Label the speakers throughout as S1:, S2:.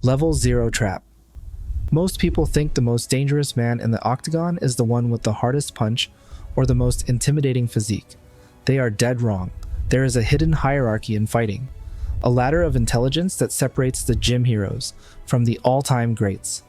S1: Level 0 Trap. Most people think the most dangerous man in the octagon is the one with the hardest punch or the most intimidating physique. They are dead wrong. There is a hidden hierarchy in fighting, a ladder of intelligence that separates the gym heroes from the all-time greats.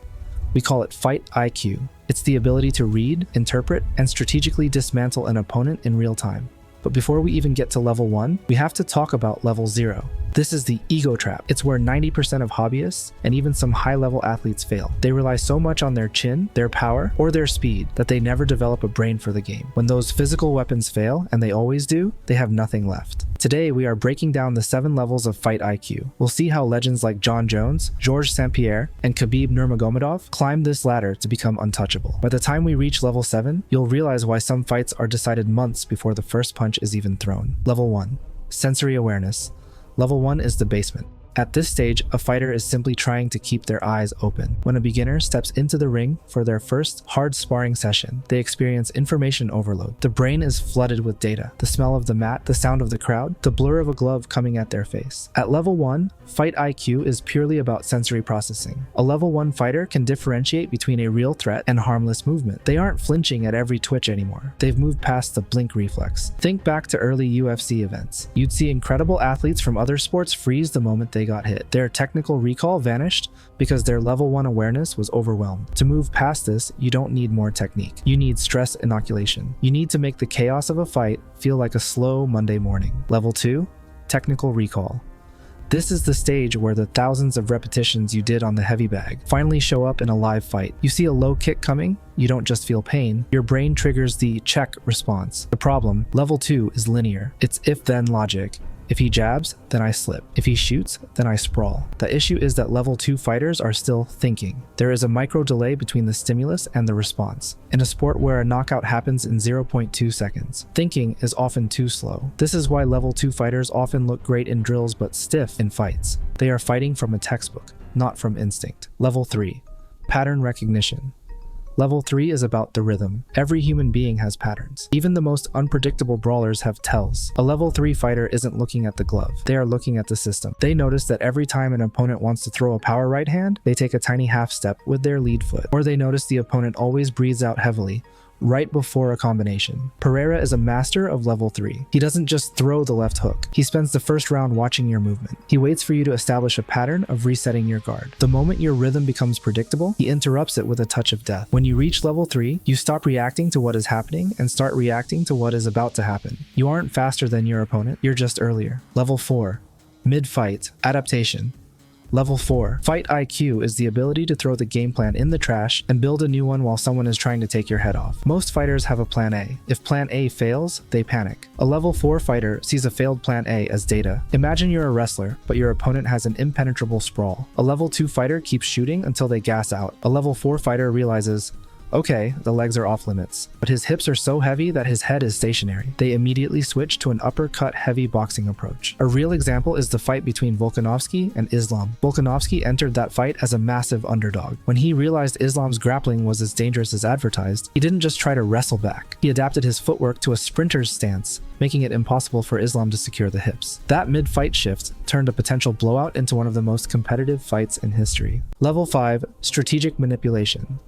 S1: We call it fight IQ. It's the ability to read, interpret, and strategically dismantle an opponent in real time. But before we even get to level 1, we have to talk about level 0. This is the ego trap. It's where 90% of hobbyists and even some high-level athletes fail. They rely so much on their chin, their power, or their speed that they never develop a brain for the game. When those physical weapons fail, and they always do, they have nothing left. Today, we are breaking down the 7 levels of fight IQ. We'll see how legends like Jon Jones, St-Pierre, and KhabibNurmagomedov climbed this ladder to become untouchable. By the time we reach level 7, you'll realize why some fights are decided months before the first punch is even thrown. Level 1. Sensory awareness. Level 1 is the basement. At this stage, a fighter is simply trying to keep their eyes open. When a beginner steps into the ring for their first hard sparring session, they experience information overload. The brain is flooded with data. The smell of the mat, the sound of the crowd, the blur of a glove coming at their face. At level 1, fight IQ is purely about sensory processing. A level 1 fighter can differentiate between a real threat and harmless movement. They aren't flinching at every twitch anymore. They've moved past the blink reflex. Think back to early UFC events. You'd see incredible athletes from other sports freeze the moment they got hit. Their technical recall vanished because their level 1 awareness was overwhelmed. To move past this, you don't need more technique. You need stress inoculation. You need to make the chaos of a fight feel like a slow Monday morning. Level 2, technical recall. This is the stage where the thousands of repetitions you did on the heavy bag finally show up in a live fight. You see a low kick coming, you don't just feel pain, your brain triggers the check response. The problem, level 2 is linear. It's if-then logic. If he jabs, then I slip. If he shoots, then I sprawl. The issue is that level 2 fighters are still thinking. There is a micro delay between the stimulus and the response. In a sport where a knockout happens in 0.2 seconds, thinking is often too slow. This is why level 2 fighters often look great in drills but stiff in fights. They are fighting from a textbook, not from instinct. Level 3, pattern recognition. Level 3 is about the rhythm. Every human being has patterns. Even the most unpredictable brawlers have tells. A level 3 fighter isn't looking at the glove. They are looking at the system. They notice that every time an opponent wants to throw a power right hand, they take a tiny half step with their lead foot. Or they notice the opponent always breathes out heavily right before a combination. Pereira is a master of level 3. He doesn't just throw the left hook. He spends the first round watching your movement. He waits for you to establish a pattern of resetting your guard. The moment your rhythm becomes predictable, he interrupts it with a touch of death. When you reach level 3, you stop reacting to what is happening and start reacting to what is about to happen. You aren't faster than your opponent, you're just earlier. Level 4, mid-fight, adaptation. Level 4, fight IQ is the ability to throw the game plan in the trash and build a new one while someone is trying to take your head off. Most fighters have a plan A. If plan A fails, they panic. A level 4 fighter sees a failed plan A as data. Imagine you're a wrestler, but your opponent has an impenetrable sprawl. A level 2 fighter keeps shooting until they gas out. A level 4 fighter realizes, okay, the legs are off limits, but his hips are so heavy that his head is stationary. They immediately switch to an uppercut heavy boxing approach. A real example is the fight between Volkanovski and Islam. Volkanovski entered that fight as a massive underdog. When he realized Islam's grappling was as dangerous as advertised, he didn't just try to wrestle back. He adapted his footwork to a sprinter's stance, making it impossible for Islam to secure the hips. That mid-fight shift turned a potential blowout into one of the most competitive fights in history. Level 5, strategic manipulation.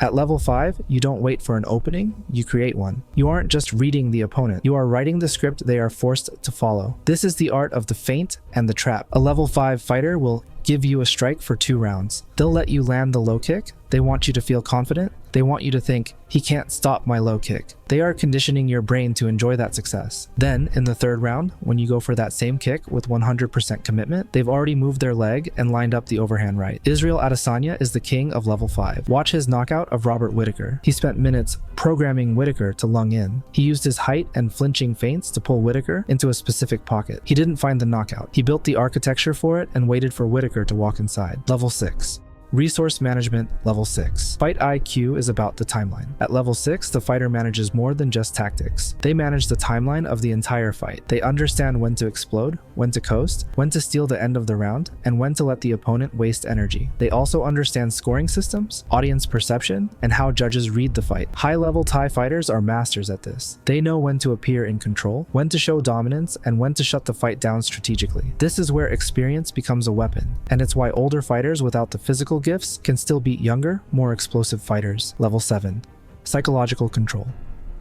S1: At level 5, you don't wait for an opening, you create one. You aren't just reading the opponent, you are writing the script they are forced to follow. This is the art of the feint and the trap. A level 5 fighter will give you a strike for 2 rounds. They'll let you land the low kick, they want you to feel confident, they want you to think, he can't stop my low kick. They are conditioning your brain to enjoy that success. Then, in the 3rd round, when you go for that same kick with 100% commitment, they've already moved their leg and lined up the overhand right. Israel Adesanya is the king of level 5. Watch his knockout of Robert Whittaker. He spent minutes programming Whittaker to lung in. He used his height and flinching feints to pull Whittaker into a specific pocket. He didn't find the knockout. He built the architecture for it and waited for Whittaker to walk inside. Level 6. Resource Management Level 6. Fight IQ is about the timeline. At level 6, the fighter manages more than just tactics. They manage the timeline of the entire fight. They understand when to explode, when to coast, when to steal the end of the round, and when to let the opponent waste energy. They also understand scoring systems, audience perception, and how judges read the fight. High-level TIE fighters are masters at this. They know when to appear in control, when to show dominance, and when to shut the fight down strategically. This is where experience becomes a weapon, and it's why older fighters without the physical gifts can still beat younger, more explosive fighters. Level 7. Psychological Control.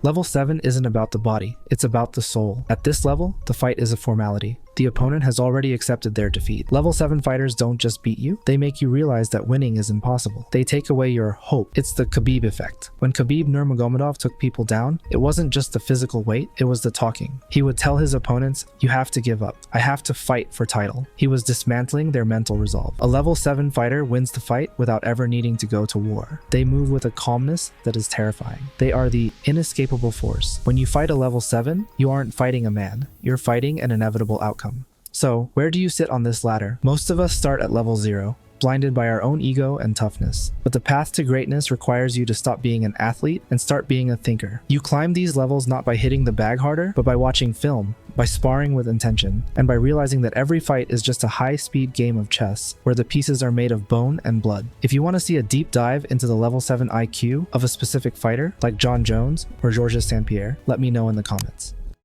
S1: Level 7 isn't about the body, it's about the soul. At this level, the fight is a formality. The opponent has already accepted their defeat. Level 7 fighters don't just beat you, they make you realize that winning is impossible. They take away your hope. It's the Khabib effect. When KhabibNurmagomedov took people down, it wasn't just the physical weight, it was the talking. He would tell his opponents, "You have to give up. I have to fight for title." He was dismantling their mental resolve. A level 7 fighter wins the fight without ever needing to go to war. They move with a calmness that is terrifying. They are the inescapable force. When you fight a level 7, you aren't fighting a man, you're fighting an inevitable outcome. So, where do you sit on this ladder? Most of us start at level 0, blinded by our own ego and toughness. But the path to greatness requires you to stop being an athlete and start being a thinker. You climb these levels not by hitting the bag harder, but by watching film, by sparring with intention, and by realizing that every fight is just a high-speed game of chess, where the pieces are made of bone and blood. If you want to see a deep dive into the level 7 IQ of a specific fighter, like Jon Jones or St-Pierre, let me know in the comments.